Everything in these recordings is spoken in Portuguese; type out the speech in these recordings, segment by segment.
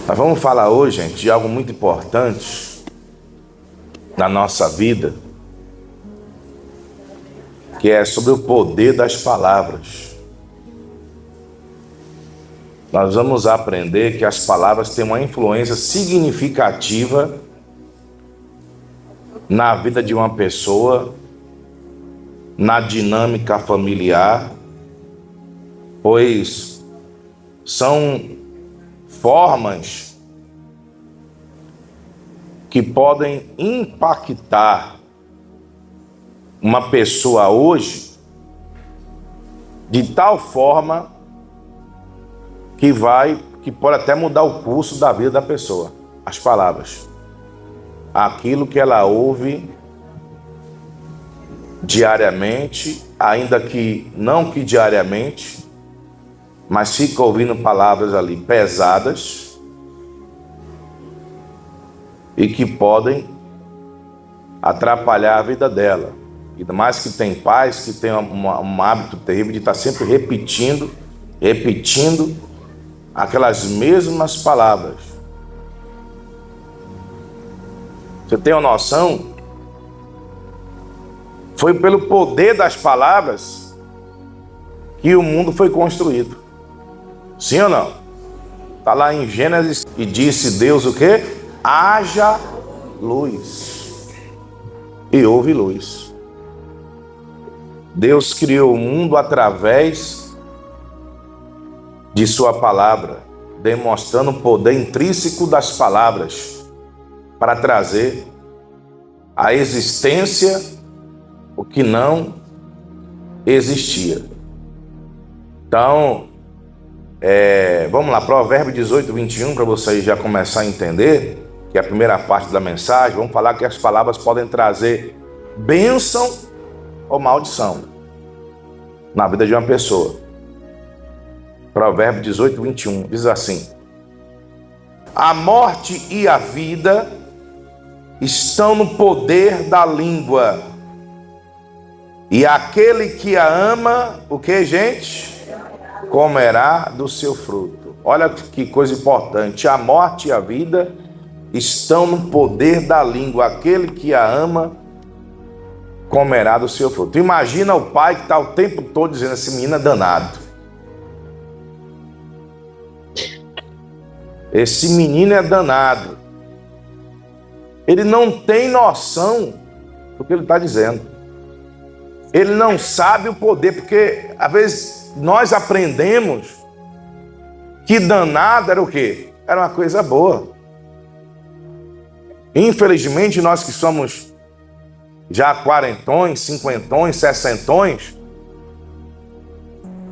Nós vamos falar hoje, gente, de algo muito importante na nossa vida, que é sobre o poder das palavras. Nós vamos aprender que as palavras têm uma influência significativa na vida de uma pessoa, na dinâmica familiar, pois são formas que podem impactar uma pessoa hoje de tal forma que pode até mudar o curso da vida da pessoa. As palavras, aquilo que ela ouve diariamente, ainda que não que diariamente, mas fica ouvindo palavras ali pesadas e que podem atrapalhar a vida dela. Ainda mais que tem pais que têm um hábito terrível de estar sempre repetindo aquelas mesmas palavras. Você tem uma noção? Foi pelo poder das palavras que o mundo foi construído. Sim ou não? Está lá em Gênesis e disse Deus o quê? Haja luz. E houve luz. Deus criou o mundo através de sua palavra, demonstrando o poder intrínseco das palavras para trazer à existência o que não existia. Então, vamos lá, Provérbios 18, 21, para você já começar a entender, que é a primeira parte da mensagem. Vamos falar que as palavras podem trazer bênção ou maldição na vida de uma pessoa. Provérbios 18, 21, diz assim: a morte e a vida estão no poder da língua, e aquele que a ama, o que, gente? Comerá do seu fruto. Olha que coisa importante. A morte e a vida estão no poder da língua. Aquele que a ama comerá do seu fruto. Imagina o pai que está o tempo todo dizendo: esse menino é danado. Esse menino é danado. Ele não tem noção do que ele está dizendo. Ele não sabe o poder, porque às vezes nós aprendemos que danado era o quê? Era uma coisa boa. Infelizmente, nós que somos já quarentões, cinquentões, sessentões,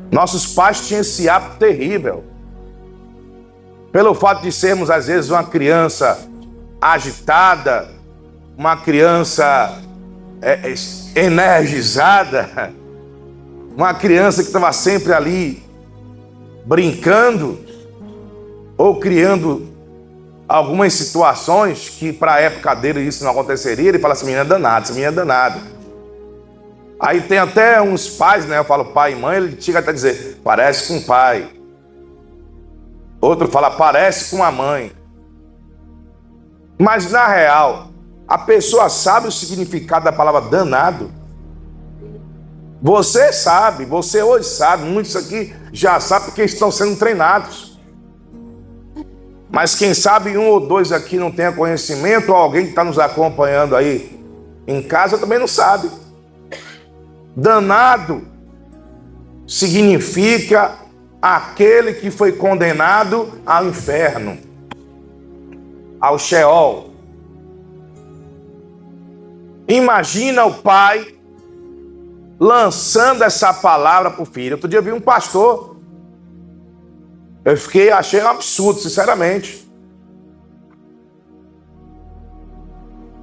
nossos pais tinham esse hábito terrível. Pelo fato de sermos, às vezes, uma criança agitada, uma criança energizada, uma criança que estava sempre ali brincando ou criando algumas situações que para a época dele isso não aconteceria. Ele fala: esse menino é danado, esse menino é danado. Aí tem até uns pais, né? Eu falo pai e mãe, ele chega até a dizer: parece com o pai. Outro fala: parece com a mãe. Mas na real, a pessoa sabe o significado da palavra danado? Você sabe, você hoje sabe, muitos aqui já sabem porque estão sendo treinados. Mas quem sabe um ou dois aqui não tenha conhecimento, ou alguém que está nos acompanhando aí em casa também não sabe. Danado significa aquele que foi condenado ao inferno, ao Sheol. Imagina o pai lançando essa palavra para o filho. Outro dia eu vi um pastor, achei um absurdo, sinceramente,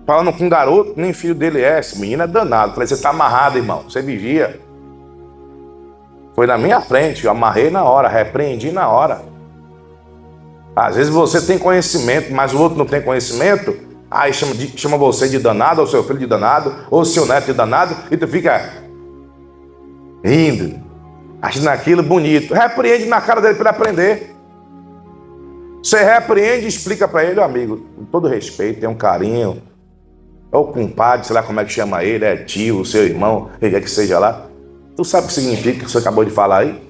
falando com um garoto, nem filho dele é. Esse menino é danado. Falei: você está amarrado, irmão, você vigia. Foi na minha frente, eu amarrei na hora, repreendi na hora. Às vezes você tem conhecimento, mas o outro não tem conhecimento, aí chama você de danado, ou seu filho de danado, ou seu neto de danado, e tu fica rindo, achando aquilo bonito. Repreende na cara dele para ele aprender. Você repreende e explica para ele, amigo, com todo respeito, tem um carinho, é o compadre, sei lá como é que chama ele, é tio, seu irmão, ele quer que seja lá. Tu sabe o que significa que você acabou de falar aí?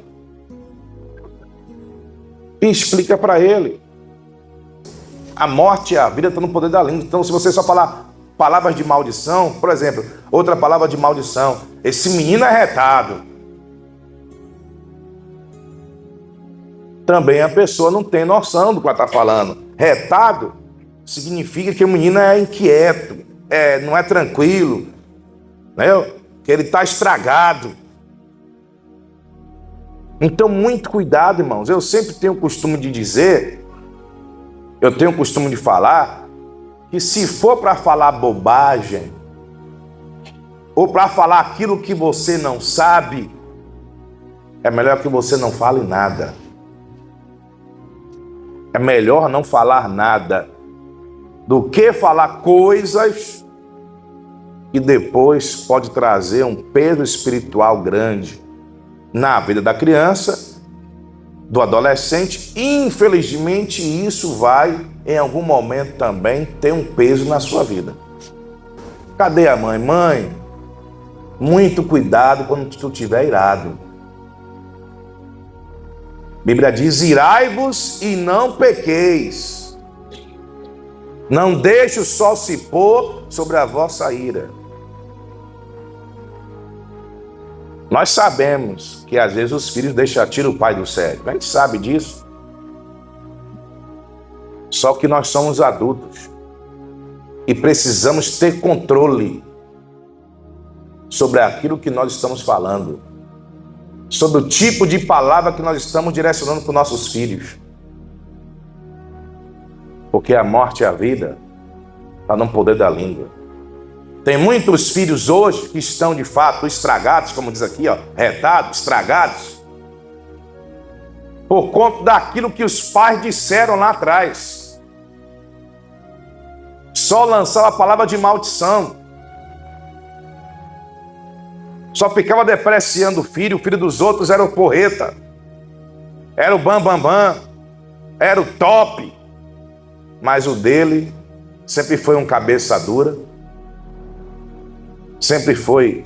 E explica para ele. A morte e a vida estão no poder da língua. Então, se você só falar palavras de maldição, por exemplo, outra palavra de maldição, esse menino é retado. Também a pessoa não tem noção do que ela está falando. Retado significa que o menino é inquieto, não é tranquilo, né? Que ele está estragado. Então, muito cuidado, irmãos. Eu sempre tenho o costume de dizer, eu tenho o costume de falar, que se for para falar bobagem, ou para falar aquilo que você não sabe, é melhor que você não fale nada. É melhor não falar nada do que falar coisas que depois pode trazer um peso espiritual grande na vida da criança, do adolescente. Infelizmente, isso vai, em algum momento também, ter um peso na sua vida. Cadê a mãe? Mãe, muito cuidado quando tu estiver irado. A Bíblia diz, irai-vos e não pequeis. Não deixe o sol se pôr sobre a vossa ira. Nós sabemos que às vezes os filhos deixam tirar o pai do sério. A gente sabe disso. Só que nós somos adultos e precisamos ter controle sobre aquilo que nós estamos falando, sobre o tipo de palavra que nós estamos direcionando para os nossos filhos. Porque a morte e a vida está no poder da língua. Tem muitos filhos hoje que estão de fato estragados, como diz aqui, retados, estragados, por conta daquilo que os pais disseram lá atrás. Só lançava a palavra de maldição. Só ficava depreciando o filho dos outros era o porreta, era o bam, era o top, mas o dele sempre foi um cabeça dura, sempre foi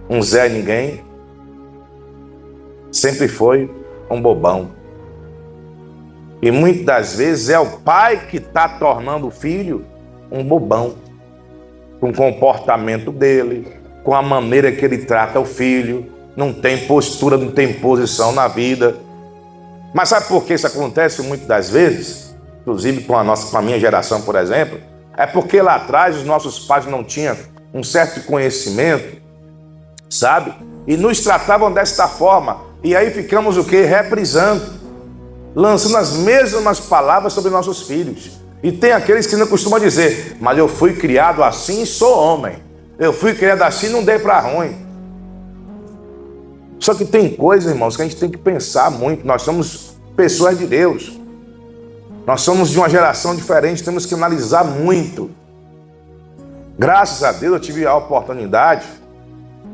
um Zé Ninguém, sempre foi um bobão. E muitas das vezes é o pai que está tornando o filho um bobão, com o comportamento dele, com a maneira que ele trata o filho, não tem postura, não tem posição na vida. Mas sabe por que isso acontece muitas das vezes? Inclusive com a minha geração, por exemplo, é porque lá atrás os nossos pais não tinham um certo conhecimento, sabe? E nos tratavam desta forma. E aí ficamos o quê? Reprisando, lançando as mesmas palavras sobre nossos filhos. E tem aqueles que não costumam dizer, mas eu fui criado assim e sou homem. Eu fui criado assim e não dei para ruim. Só que tem coisas, irmãos, que a gente tem que pensar muito. Nós somos pessoas de Deus. Nós somos de uma geração diferente, temos que analisar muito. Graças a Deus eu tive a oportunidade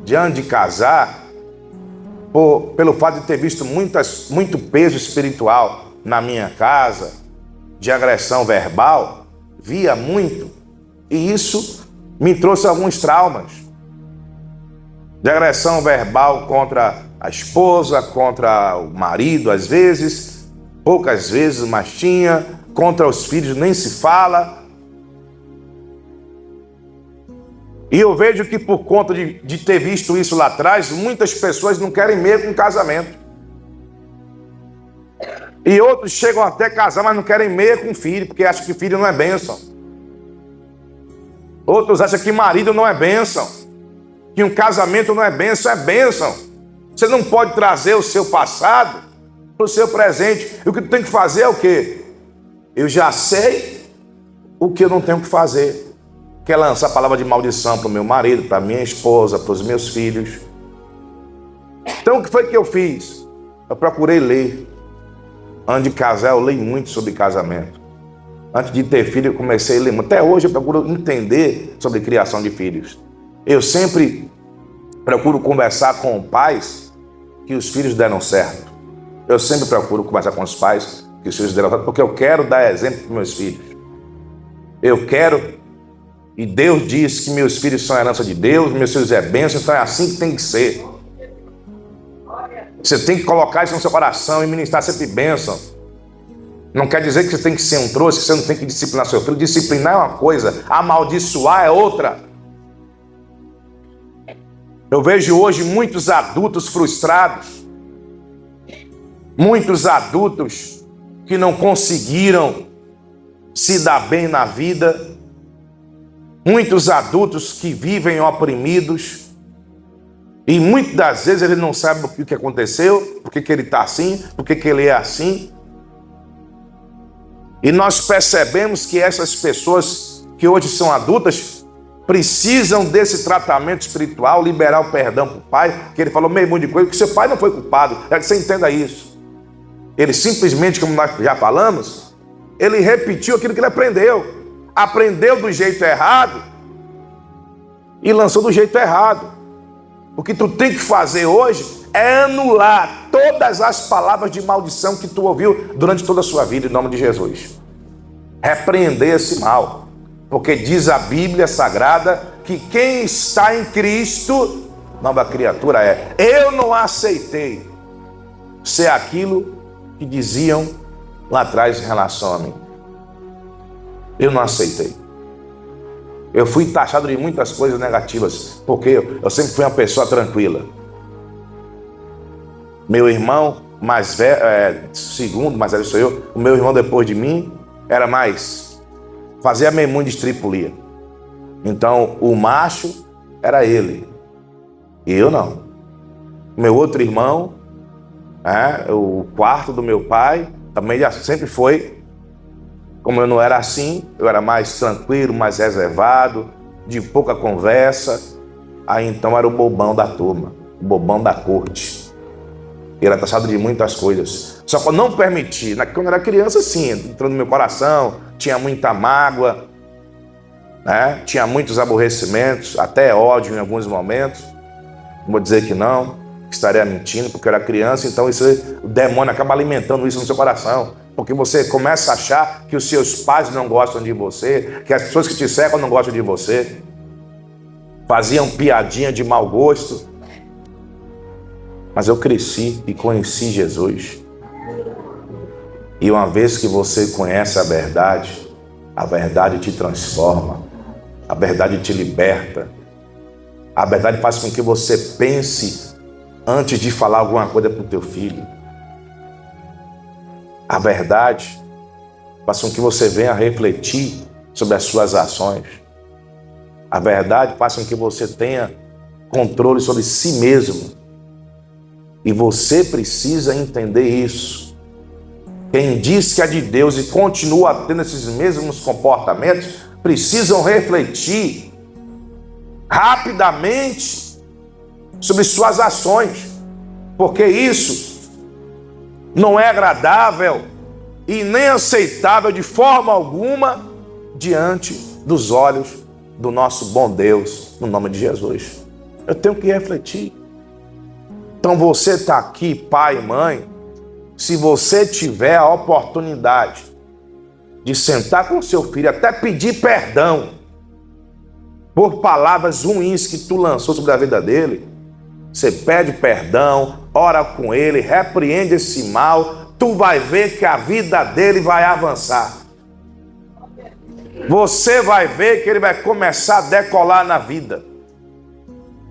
de, antes de casar, pelo fato de ter visto muito peso espiritual na minha casa, de agressão verbal, via muito. E isso me trouxe alguns traumas. De agressão verbal contra a esposa, contra o marido, às vezes, poucas vezes, mas tinha, contra os filhos nem se fala. E eu vejo que por conta de ter visto isso lá atrás, muitas pessoas não querem meio com casamento. E outros chegam até a casar, mas não querem meio com filho, porque acham que filho não é bênção. Outros acham que marido não é bênção, que um casamento não é bênção, é bênção. Você não pode trazer o seu passado para o seu presente. E o que tu tem que fazer é o quê? Eu já sei o que eu não tenho que fazer. Que é lançar a palavra de maldição para o meu marido, para a minha esposa, para os meus filhos. Então o que foi que eu fiz? Eu procurei ler. Antes de casar, eu leio muito sobre casamento. Antes de ter filho, eu comecei a ler muito. Até hoje eu procuro entender sobre criação de filhos. Eu sempre procuro conversar com pais que os filhos deram certo. Eu sempre procuro conversar com os pais que seja derrotado, porque eu quero dar exemplo para meus filhos. Eu quero, e Deus diz que meus filhos são a herança de Deus, meus filhos é bênção, então é assim que tem que ser. Você tem que colocar isso no seu coração e ministrar sempre bênção. Não quer dizer que você tem que ser um trouxa, que você não tem que disciplinar seu filho. Disciplinar é uma coisa, amaldiçoar é outra. Eu vejo hoje muitos adultos frustrados, muitos adultos que não conseguiram se dar bem na vida, muitos adultos que vivem oprimidos, e muitas das vezes ele não sabe o que aconteceu, por que ele está assim, por que ele é assim. E nós percebemos que essas pessoas que hoje são adultas precisam desse tratamento espiritual, liberar o perdão para o pai, que ele falou meio monte de coisa, que seu pai não foi culpado, é que você entenda isso. Ele simplesmente, como nós já falamos, ele repetiu aquilo que ele aprendeu do jeito errado e lançou do jeito errado. O que tu tem que fazer hoje é anular todas as palavras de maldição que tu ouviu durante toda a sua vida, em nome de Jesus. Repreender esse mal. Porque diz a Bíblia Sagrada que quem está em Cristo, nova criatura é. Eu não aceitei ser aquilo que diziam lá atrás em relação a mim. Eu não aceitei. Eu fui taxado de muitas coisas negativas, porque eu sempre fui uma pessoa tranquila. Meu irmão mais velho, segundo, mais velho sou eu, o meu irmão depois de mim era mais, fazia meio de estripulia. Então o macho era ele, e eu não. Meu outro irmão, o quarto do meu pai, também já sempre foi. Como eu não era assim, eu era mais tranquilo, mais reservado, de pouca conversa. Aí então era o bobão da turma, o bobão da corte. Ele era taxado de muitas coisas. Só que eu não permiti, quando eu era criança, sim, entrou no meu coração, tinha muita mágoa, tinha muitos aborrecimentos, até ódio em alguns momentos. Não vou dizer que não, que estaria mentindo, porque eu era criança, então o demônio acaba alimentando isso no seu coração. Porque você começa a achar que os seus pais não gostam de você, que as pessoas que te cercam não gostam de você. Faziam piadinha de mau gosto. Mas eu cresci e conheci Jesus. E uma vez que você conhece a verdade te transforma. A verdade te liberta. A verdade faz com que você pense antes de falar alguma coisa para o teu filho. A verdade faz com que você venha refletir sobre as suas ações. A verdade faz com que você tenha controle sobre si mesmo. E você precisa entender isso. Quem diz que é de Deus e continua tendo esses mesmos comportamentos, precisam refletir rapidamente sobre suas ações. Porque isso não é agradável e nem aceitável de forma alguma diante dos olhos do nosso bom Deus, no nome de Jesus. Eu tenho que refletir. Então você está aqui, pai e mãe, se você tiver a oportunidade de sentar com seu filho, até pedir perdão por palavras ruins que tu lançou sobre a vida dele, você pede perdão, ora com ele, repreende esse mal, tu vai ver que a vida dele vai avançar. Você vai ver que ele vai começar a decolar na vida.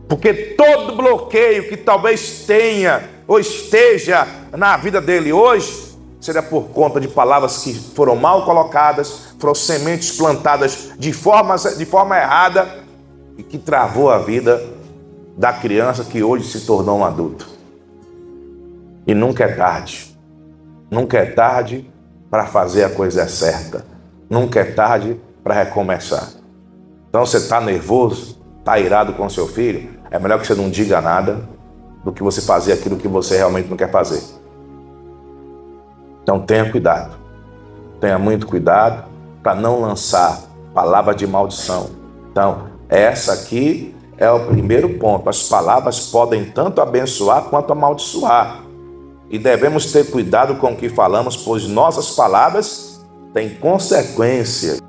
Porque todo bloqueio que talvez tenha ou esteja na vida dele hoje, seria por conta de palavras que foram mal colocadas, foram sementes plantadas de forma errada e que travou a vida da criança que hoje se tornou um adulto. E nunca é tarde. Nunca é tarde para fazer a coisa certa. Nunca é tarde para recomeçar. Então você está nervoso, está irado com seu filho, é melhor que você não diga nada do que você fazer aquilo que você realmente não quer fazer. Então tenha cuidado. Tenha muito cuidado para não lançar palavra de maldição. Então, essa aqui é o primeiro ponto. As palavras podem tanto abençoar quanto amaldiçoar. e devemos ter cuidado com o que falamos, pois nossas palavras têm consequências.